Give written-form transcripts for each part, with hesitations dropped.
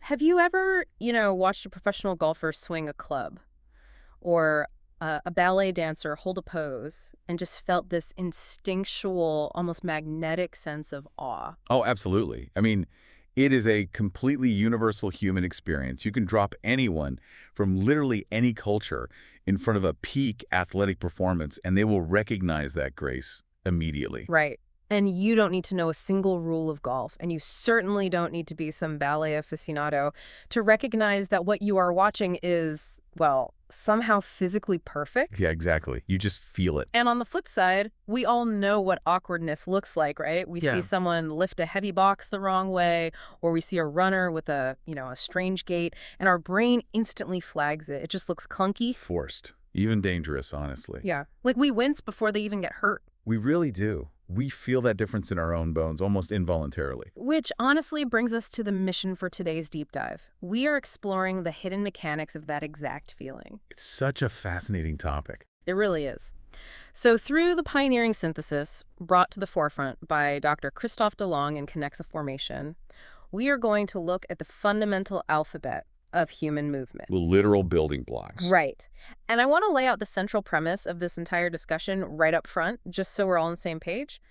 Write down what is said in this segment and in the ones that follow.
Have you ever, watched a professional golfer swing a club or a ballet dancer hold a pose and just felt this instinctual, almost magnetic sense of awe? Oh, absolutely. I mean, it is a completely universal human experience. You can drop anyone from literally any culture in front of a peak athletic performance, and they will recognize that grace immediately. Right. And you don't need to know a single rule of golf, and you certainly don't need to be some ballet aficionado to recognize that what you are watching is, well, somehow physically perfect. Yeah, exactly. You just feel it. And on the flip side, we all know what awkwardness looks like, right? We see Yeah. someone lift a heavy box the wrong way, or we see a runner with a strange gait, and our brain instantly flags it. It just looks clunky. Forced. Even dangerous, honestly. Yeah. Like we wince before they even get hurt. We really do. We feel that difference in our own bones almost involuntarily. Which honestly brings us to the mission for today's deep dive. We are exploring the hidden mechanics of that exact feeling. It's such a fascinating topic. It really is. So through the pioneering synthesis brought to the forefront by Dr. Christophe Delong in Kinexa formation, we are going to look at the fundamental alphabet of human movement. The literal building blocks. Right. And I want to lay out the central premise of this entire discussion right up front, just so we're all on the same page.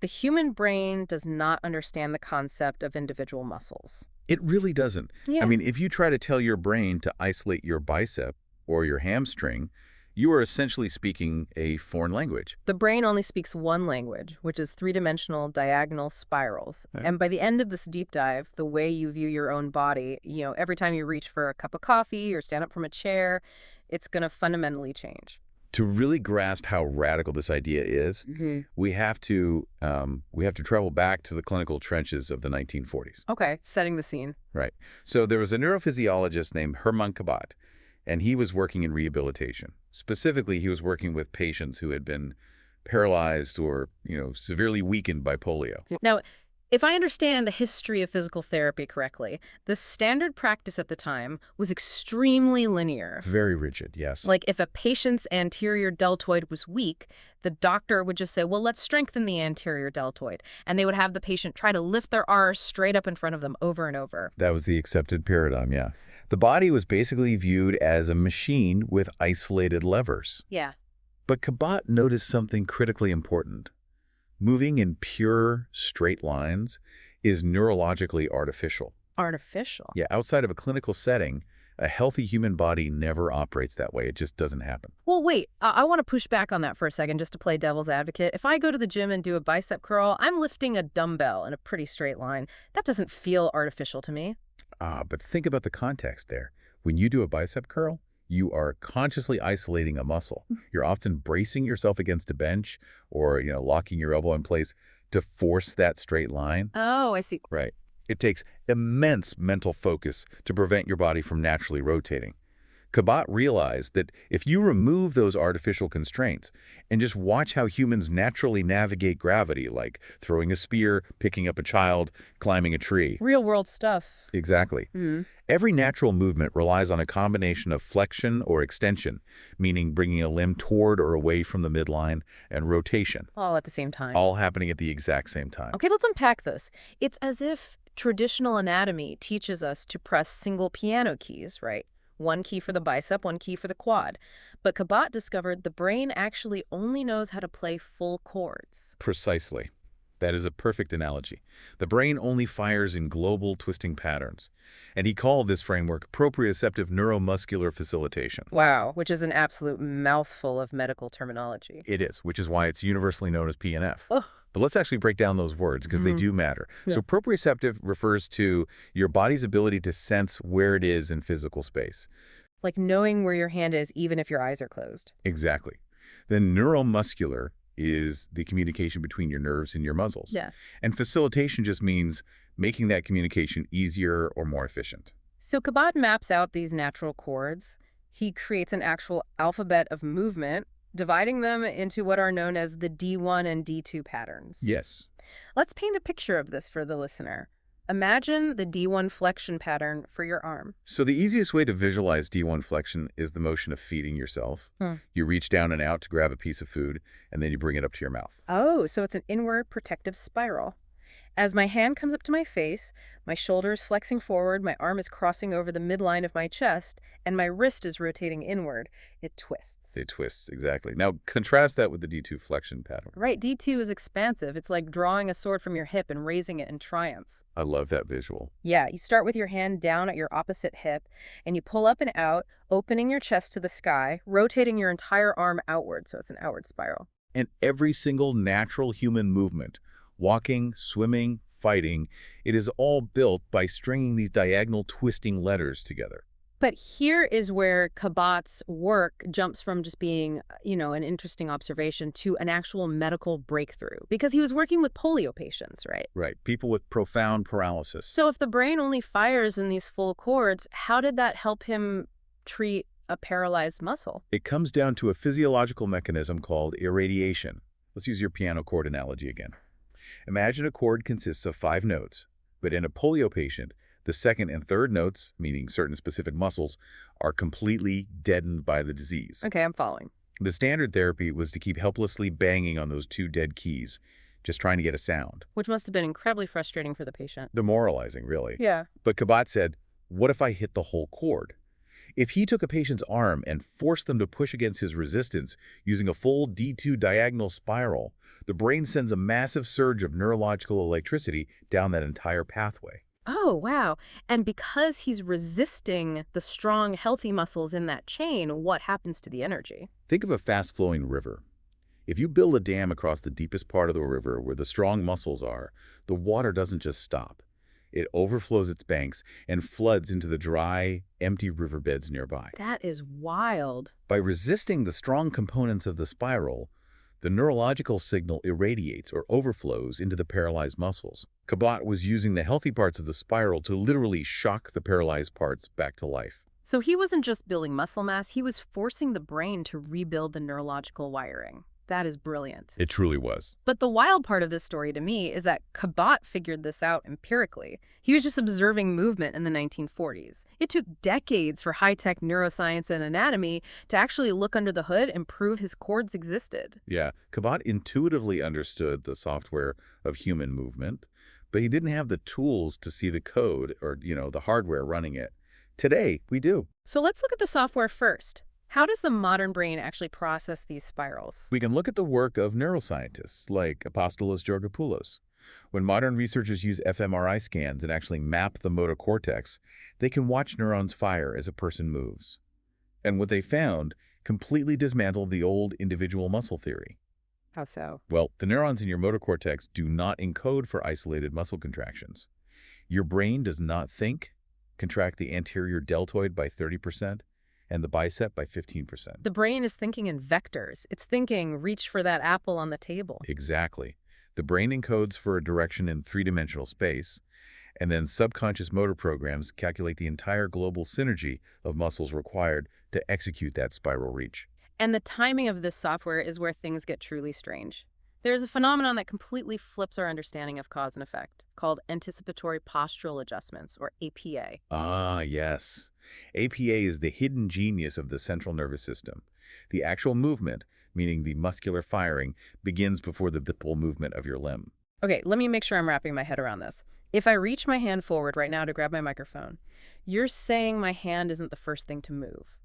The human brain does not understand the concept of individual muscles. It really doesn't. Yeah. I mean, if you try to tell your brain to isolate your bicep or your hamstring, you are essentially speaking a foreign language. The brain only speaks one language, which is three-dimensional diagonal spirals. Okay. And by the end of this deep dive, the way you view your own body, every time you reach for a cup of coffee or stand up from a chair, it's going to fundamentally change. To really grasp how radical this idea is, we have to travel back to the clinical trenches of the 1940s. Okay, setting the scene. Right. So there was a neurophysiologist named Hermann Cabat, and he was working in rehabilitation. Specifically, he was working with patients who had been paralyzed or, severely weakened by polio. Now, if I understand the history of physical therapy correctly, the standard practice at the time was extremely linear. Very rigid, yes. Like if a patient's anterior deltoid was weak, the doctor would just say, well, let's strengthen the anterior deltoid. And they would have the patient try to lift their R straight up in front of them over and over. That was the accepted paradigm, yeah. The body was basically viewed as a machine with isolated levers. Yeah. But Cabat noticed something critically important. Moving in pure, straight lines is neurologically artificial. Artificial? Yeah, outside of a clinical setting, a healthy human body never operates that way. It just doesn't happen. Well, wait, I want to push back on that for a second just to play devil's advocate. If I go to the gym and do a bicep curl, I'm lifting a dumbbell in a pretty straight line. That doesn't feel artificial to me. But think about the context there. When you do a bicep curl, you are consciously isolating a muscle. You're often bracing yourself against a bench or, locking your elbow in place to force that straight line. Oh, I see. Right. It takes immense mental focus to prevent your body from naturally rotating. Cabat realized that if you remove those artificial constraints and just watch how humans naturally navigate gravity, like throwing a spear, picking up a child, climbing a tree. Real world stuff. Exactly. Every natural movement relies on a combination of flexion or extension, meaning bringing a limb toward or away from the midline, and rotation, All at the same time. all happening at the exact same time. Okay, let's unpack this. It's as if traditional anatomy teaches us to press single piano keys, right? One key for the bicep, one key for the quad. But Cabat discovered the brain actually only knows how to play full chords. Precisely. That is a perfect analogy. The brain only fires in global twisting patterns. And he called this framework proprioceptive neuromuscular facilitation. Wow, which is an absolute mouthful of medical terminology. It is, which is why it's universally known as PNF. Ugh. But let's actually break down those words because they do matter. Yeah. So proprioceptive refers to your body's ability to sense where it is in physical space. Like knowing where your hand is even if your eyes are closed. Exactly. Then neuromuscular is the communication between your nerves and your muscles. Yeah. And facilitation just means making that communication easier or more efficient. So Cabat maps out these natural chords. He creates an actual alphabet of movement, dividing them into what are known as the D1 and D2 patterns. Yes. Let's paint a picture of this for the listener. Imagine the D1 flexion pattern for your arm. So the easiest way to visualize D1 flexion is the motion of feeding yourself. You reach down and out to grab a piece of food, and then you bring it up to your mouth. Oh, so it's an inward protective spiral. As my hand comes up to my face, my shoulder is flexing forward, my arm is crossing over the midline of my chest, and my wrist is rotating inward. It twists. It twists, exactly. Now, contrast that with the D2 flexion pattern. Right, D2 is expansive. It's like drawing a sword from your hip and raising it in triumph. I love that visual. Yeah, you start with your hand down at your opposite hip, and you pull up and out, opening your chest to the sky, rotating your entire arm outward, so it's an outward spiral. And every single natural human movement, walking, swimming, fighting, it is all built by stringing these diagonal twisting letters together. But here is where Cabot's work jumps from just being, an interesting observation to an actual medical breakthrough. Because he was working with polio patients, right? Right, people with profound paralysis. So if the brain only fires in these full chords, how did that help him treat a paralyzed muscle? It comes down to a physiological mechanism called irradiation. Let's use your piano chord analogy again. Imagine a chord consists of 5 notes, but in a polio patient, the second and third notes, meaning certain specific muscles, are completely deadened by the disease. Okay, I'm following. The standard therapy was to keep helplessly banging on those 2 dead keys, just trying to get a sound. Which must have been incredibly frustrating for the patient. Demoralizing, really. Yeah. But Cabot said, what if I hit the whole chord? If he took a patient's arm and forced them to push against his resistance using a full D2 diagonal spiral, the brain sends a massive surge of neurological electricity down that entire pathway. Oh, wow. And because he's resisting the strong, healthy muscles in that chain, what happens to the energy? Think of a fast-flowing river. If you build a dam across the deepest part of the river where the strong muscles are, the water doesn't just stop. It overflows its banks and floods into the dry, empty riverbeds nearby. That is wild. By resisting the strong components of the spiral, the neurological signal irradiates or overflows into the paralyzed muscles. Cabot was using the healthy parts of the spiral to literally shock the paralyzed parts back to life. So he wasn't just building muscle mass, he was forcing the brain to rebuild the neurological wiring. That is brilliant. It truly was. But the wild part of this story to me is that Cabot figured this out empirically. He was just observing movement in the 1940s. It took decades for high-tech neuroscience and anatomy to actually look under the hood and prove his chords existed. Yeah, Cabot intuitively understood the software of human movement, but he didn't have the tools to see the code or, the hardware running it. Today, we do. So let's look at the software first. How does the modern brain actually process these spirals? We can look at the work of neuroscientists like Apostolos Georgopoulos. When modern researchers use fMRI scans and actually map the motor cortex, they can watch neurons fire as a person moves. And what they found completely dismantled the old individual muscle theory. How so? Well, the neurons in your motor cortex do not encode for isolated muscle contractions. Your brain does not think, contract the anterior deltoid by 30%, and the bicep by 15%. The brain is thinking in vectors. It's thinking, reach for that apple on the table. Exactly. The brain encodes for a direction in 3-dimensional space, and then subconscious motor programs calculate the entire global synergy of muscles required to execute that spiral reach. And the timing of this software is where things get truly strange. There's a phenomenon that completely flips our understanding of cause and effect, called anticipatory postural adjustments, or APA. Ah, yes. APA is the hidden genius of the central nervous system. The actual movement, meaning the muscular firing, begins before the bipedal movement of your limb. Okay, let me make sure I'm wrapping my head around this. If I reach my hand forward right now to grab my microphone, you're saying my hand isn't the first thing to move?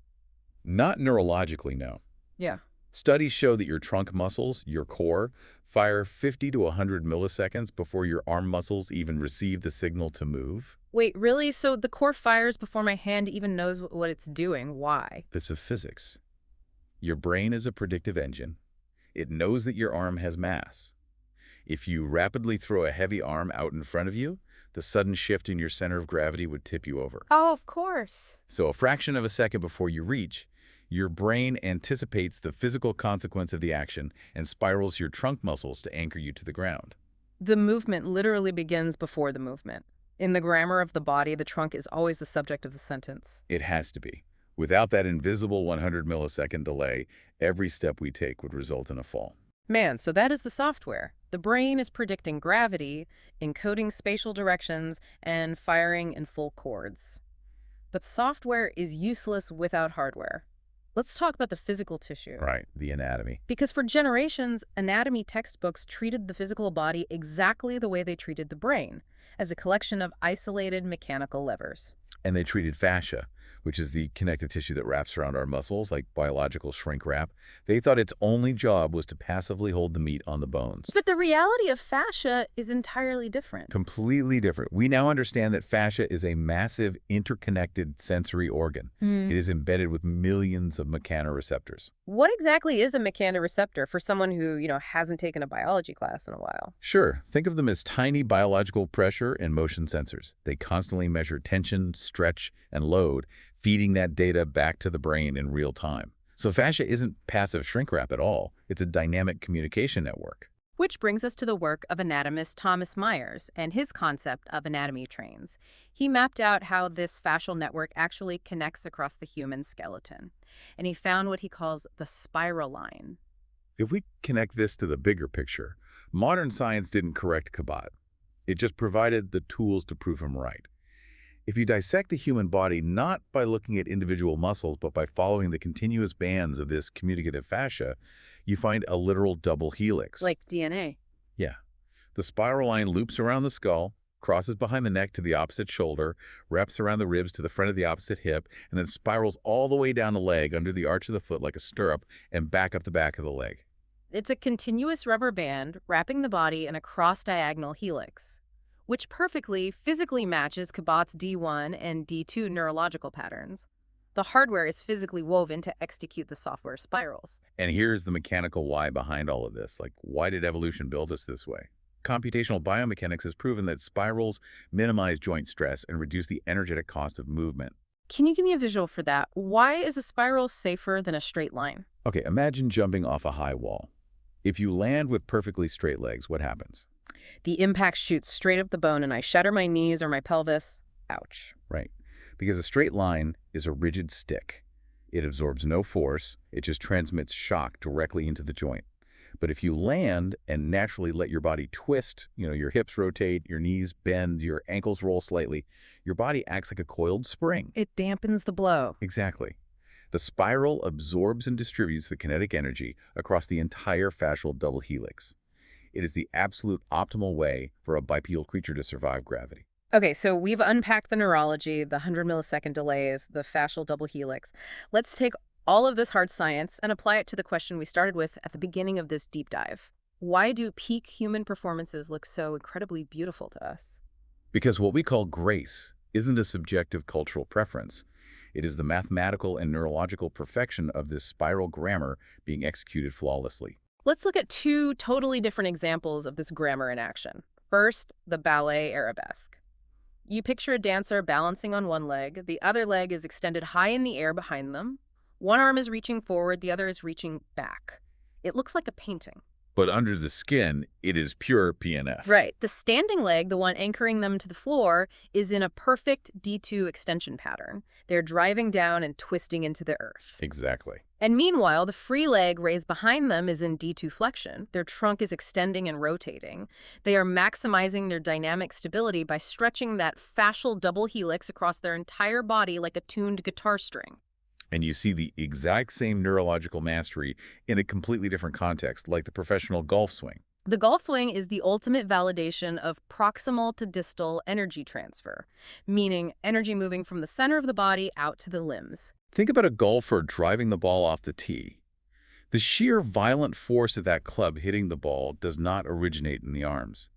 Not neurologically, no. Yeah. Studies show that your trunk muscles, your core, fire 50 to 100 milliseconds before your arm muscles even receive the signal to move. Wait, really? So the core fires before my hand even knows what it's doing? Why? Bits of physics. Your brain is a predictive engine. It knows that your arm has mass. If you rapidly throw a heavy arm out in front of you, the sudden shift in your center of gravity would tip you over. Oh, of course. So a fraction of a second before you reach, your brain anticipates the physical consequence of the action and spirals your trunk muscles to anchor you to the ground. The movement literally begins before the movement. In the grammar of the body, the trunk is always the subject of the sentence. It has to be. Without that invisible 100-millisecond delay, every step we take would result in a fall. Man, so that is the software. The brain is predicting gravity, encoding spatial directions, and firing in full chords. But software is useless without hardware. Let's talk about the physical tissue. Right, the anatomy. Because for generations, anatomy textbooks treated the physical body exactly the way they treated the brain, as a collection of isolated mechanical levers. And they treated fascia, which is the connective tissue that wraps around our muscles, like biological shrink wrap. They thought its only job was to passively hold the meat on the bones. But the reality of fascia is entirely different. Completely different. We now understand that fascia is a massive, interconnected sensory organ. It is embedded with millions of mechanoreceptors. What exactly is a mechanoreceptor for someone who, hasn't taken a biology class in a while? Sure, think of them as tiny biological pressure and motion sensors. They constantly measure tension, stretch, and load, feeding that data back to the brain in real time. So fascia isn't passive shrink wrap at all. It's a dynamic communication network. Which brings us to the work of anatomist Thomas Myers and his concept of anatomy trains. He mapped out how this fascial network actually connects across the human skeleton, and he found what he calls the spiral line. If we connect this to the bigger picture, modern science didn't correct Kabat. It just provided the tools to prove him right. If you dissect the human body not by looking at individual muscles, but by following the continuous bands of this communicative fascia, you find a literal double helix. Like DNA. Yeah. The spiral line loops around the skull, crosses behind the neck to the opposite shoulder, wraps around the ribs to the front of the opposite hip, and then spirals all the way down the leg under the arch of the foot like a stirrup and back up the back of the leg. It's a continuous rubber band wrapping the body in a cross-diagonal helix, which perfectly physically matches Kabat's D1 and D2 neurological patterns. The hardware is physically woven to execute the software spirals. And here's the mechanical why behind all of this. Like, why did evolution build us this way? Computational biomechanics has proven that spirals minimize joint stress and reduce the energetic cost of movement. Can you give me a visual for that? Why is a spiral safer than a straight line? Okay, imagine jumping off a high wall. If you land with perfectly straight legs, what happens? The impact shoots straight up the bone and I shatter my knees or my pelvis. Ouch. Right. Because a straight line is a rigid stick. It absorbs no force. It just transmits shock directly into the joint. But if you land and naturally let your body twist, your hips rotate, your knees bend, your ankles roll slightly, your body acts like a coiled spring. It dampens the blow. Exactly. The spiral absorbs and distributes the kinetic energy across the entire fascial double helix. It is the absolute optimal way for a bipedal creature to survive gravity. Okay, so we've unpacked the neurology, the 100-millisecond delays, the fascial double helix. Let's take all of this hard science and apply it to the question we started with at the beginning of this deep dive. Why do peak human performances look so incredibly beautiful to us? Because what we call grace isn't a subjective cultural preference. It is the mathematical and neurological perfection of this spiral grammar being executed flawlessly. Let's look at two totally different examples of this grammar in action. First, the ballet arabesque. You picture a dancer balancing on one leg. The other leg is extended high in the air behind them. One arm is reaching forward, the other is reaching back. It looks like a painting. But under the skin, it is pure PNF. Right. The standing leg, the one anchoring them to the floor, is in a perfect D2 extension pattern. They're driving down and twisting into the earth. Exactly. And meanwhile, the free leg raised behind them is in D2 flexion. Their trunk is extending and rotating. They are maximizing their dynamic stability by stretching that fascial double helix across their entire body like a tuned guitar string. And you see the exact same neurological mastery in a completely different context, like the professional golf swing. The golf swing is the ultimate validation of proximal to distal energy transfer, meaning energy moving from the center of the body out to the limbs. Think about a golfer driving the ball off the tee. The sheer violent force of that club hitting the ball does not originate in the arms.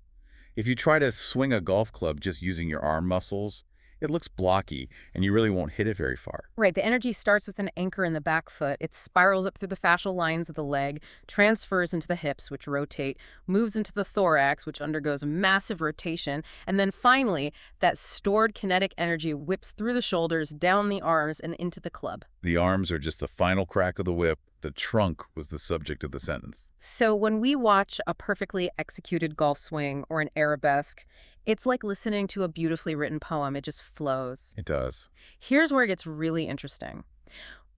If you try to swing a golf club just using your arm muscles, it looks blocky, and you really won't hit it very far. Right, the energy starts with an anchor in the back foot. It spirals up through the fascial lines of the leg, transfers into the hips, which rotate, moves into the thorax, which undergoes massive rotation, and then finally, that stored kinetic energy whips through the shoulders, down the arms, and into the club. The arms are just the final crack of the whip. The trunk was the subject of the sentence. So when we watch a perfectly executed golf swing or an arabesque, it's like listening to a beautifully written poem. It just flows. It does. Here's where it gets really interesting.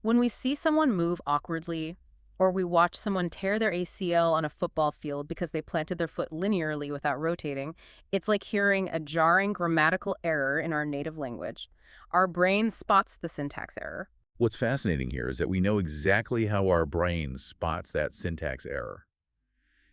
When we see someone move awkwardly, or we watch someone tear their ACL on a football field because they planted their foot linearly without rotating, it's like hearing a jarring grammatical error in our native language. Our brain spots the syntax error. What's fascinating here is that we know exactly how our brain spots that syntax error.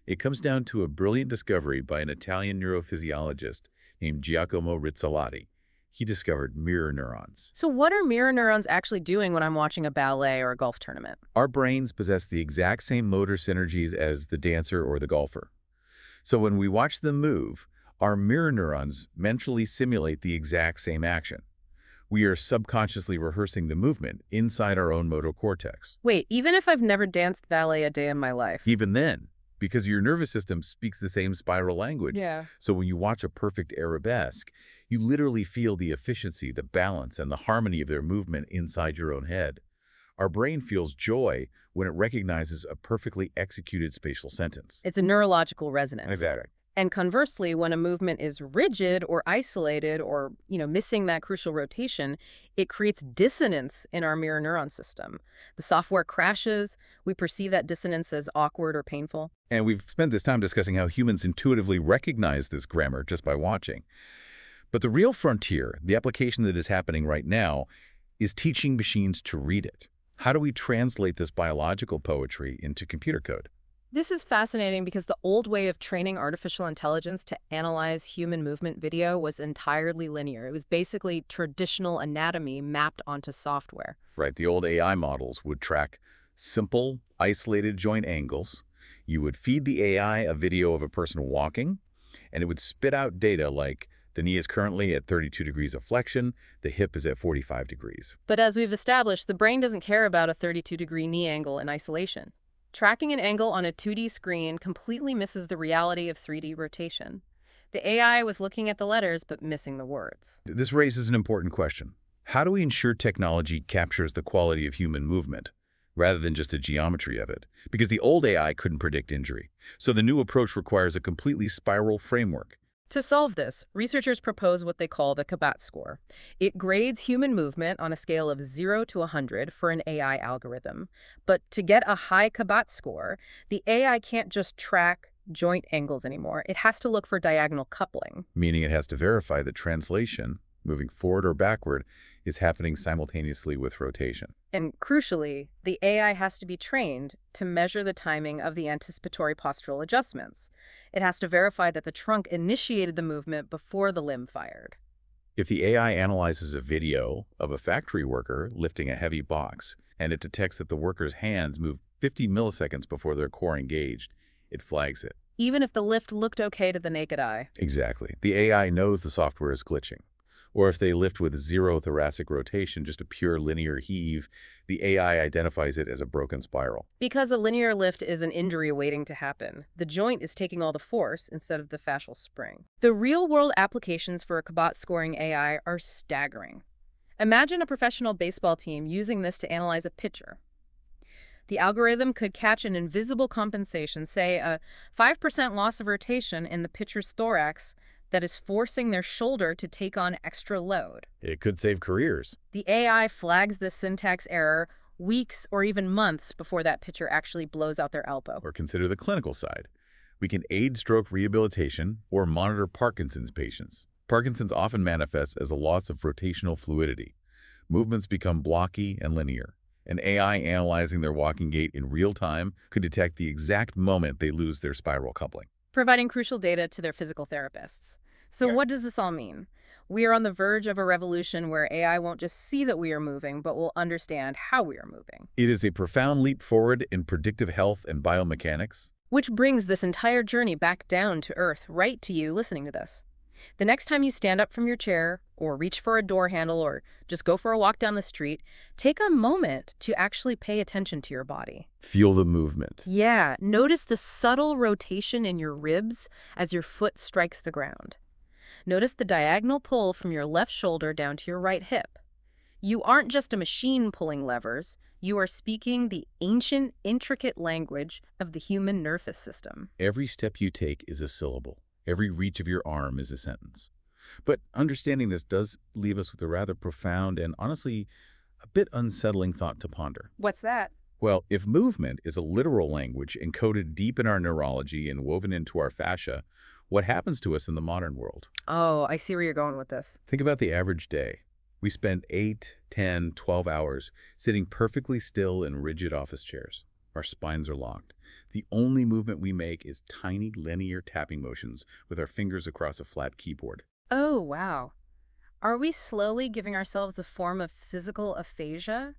It comes down to a brilliant discovery by an Italian neurophysiologist named Giacomo Rizzolatti. He discovered mirror neurons. So what are mirror neurons actually doing when I'm watching a ballet or a golf tournament? Our brains possess the exact same motor synergies as the dancer or the golfer. So when we watch them move, our mirror neurons mentally simulate the exact same action. We are subconsciously rehearsing the movement inside our own motor cortex. Wait, even if I've never danced ballet a day in my life? Even then, because your nervous system speaks the same spiral language. Yeah. So when you watch a perfect arabesque, you literally feel the efficiency, the balance, and the harmony of their movement inside your own head. Our brain feels joy when it recognizes a perfectly executed spatial sentence. It's a neurological resonance. Exactly. And conversely, when a movement is rigid or isolated or, missing that crucial rotation, it creates dissonance in our mirror neuron system. The software crashes. We perceive that dissonance as awkward or painful. And we've spent this time discussing how humans intuitively recognize this grammar just by watching. But the real frontier, the application that is happening right now, is teaching machines to read it. How do we translate this biological poetry into computer code? This is fascinating because the old way of training artificial intelligence to analyze human movement video was entirely linear. It was basically traditional anatomy mapped onto software. Right, the old AI models would track simple, isolated joint angles. You would feed the AI a video of a person walking, and it would spit out data like the knee is currently at 32 degrees of flexion, the hip is at 45 degrees. But as we've established, the brain doesn't care about a 32-degree knee angle in isolation. Tracking an angle on a 2D screen completely misses the reality of 3D rotation. The AI was looking at the letters but missing the words. This raises an important question. How do we ensure technology captures the quality of human movement, rather than just the geometry of it? Because the old AI couldn't predict injury. So the new approach requires a completely spiral framework. To solve this, researchers propose what they call the Kabat score. It grades human movement on a scale of 0 to 100 for an AI algorithm. But to get a high Kabat score, the AI can't just track joint angles anymore. It has to look for diagonal coupling. Meaning it has to verify that translation, moving forward or backward, is happening simultaneously with rotation. And crucially, the AI has to be trained to measure the timing of the anticipatory postural adjustments. It has to verify that the trunk initiated the movement before the limb fired. If the AI analyzes a video of a factory worker lifting a heavy box, and it detects that the worker's hands move 50 milliseconds before their core engaged, it flags it. Even if the lift looked okay to the naked eye. Exactly. The AI knows the software is glitching. Or if they lift with zero thoracic rotation, just a pure linear heave, the AI identifies it as a broken spiral. Because a linear lift is an injury waiting to happen. The joint is taking all the force instead of the fascial spring. The real-world applications for a Kabat scoring AI are staggering. Imagine a professional baseball team using this to analyze a pitcher. The algorithm could catch an invisible compensation, say a 5% loss of rotation in the pitcher's thorax, that is forcing their shoulder to take on extra load. It could save careers. The AI flags this syntax error weeks or even months before that pitcher actually blows out their elbow. Or consider the clinical side. We can aid stroke rehabilitation or monitor Parkinson's patients. Parkinson's often manifests as a loss of rotational fluidity. Movements become blocky and linear. An AI analyzing their walking gait in real time could detect the exact moment they lose their spiral coupling, providing crucial data to their physical therapists. So what does this all mean? We are on the verge of a revolution where AI won't just see that we are moving, but will understand how we are moving. It is a profound leap forward in predictive health and biomechanics. Which brings this entire journey back down to earth, right to you listening to this. The next time you stand up from your chair, or reach for a door handle, or just go for a walk down the street, take a moment to actually pay attention to your body. Feel the movement. Yeah, notice the subtle rotation in your ribs as your foot strikes the ground. Notice the diagonal pull from your left shoulder down to your right hip. You aren't just a machine pulling levers. You are speaking the ancient, intricate language of the human nervous system. Every step you take is a syllable. Every reach of your arm is a sentence. But understanding this does leave us with a rather profound and honestly a bit unsettling thought to ponder. What's that? Well, if movement is a literal language encoded deep in our neurology and woven into our fascia, what happens to us in the modern world? Oh, I see where you're going with this. Think about the average day. We spend 8, 10, 12 hours sitting perfectly still in rigid office chairs. Our spines are locked. The only movement we make is tiny linear tapping motions with our fingers across a flat keyboard. Oh, wow. Are we slowly giving ourselves a form of physical aphasia?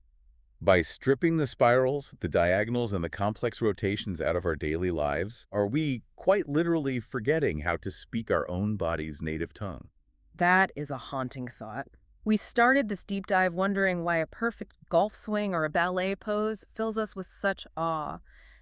By stripping the spirals, the diagonals, and the complex rotations out of our daily lives, are we quite literally forgetting how to speak our own body's native tongue? That is a haunting thought. We started this deep dive wondering why a perfect golf swing or a ballet pose fills us with such awe.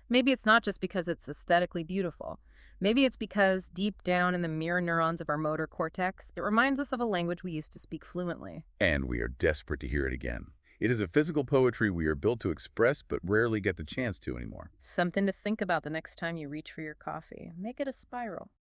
Maybe it's not just because it's aesthetically beautiful. Maybe it's because deep down in the mirror neurons of our motor cortex, it reminds us of a language we used to speak fluently. And we are desperate to hear it again. It is a physical poetry we are built to express but rarely get the chance to anymore. Something to think about the next time you reach for your coffee. Make it a spiral.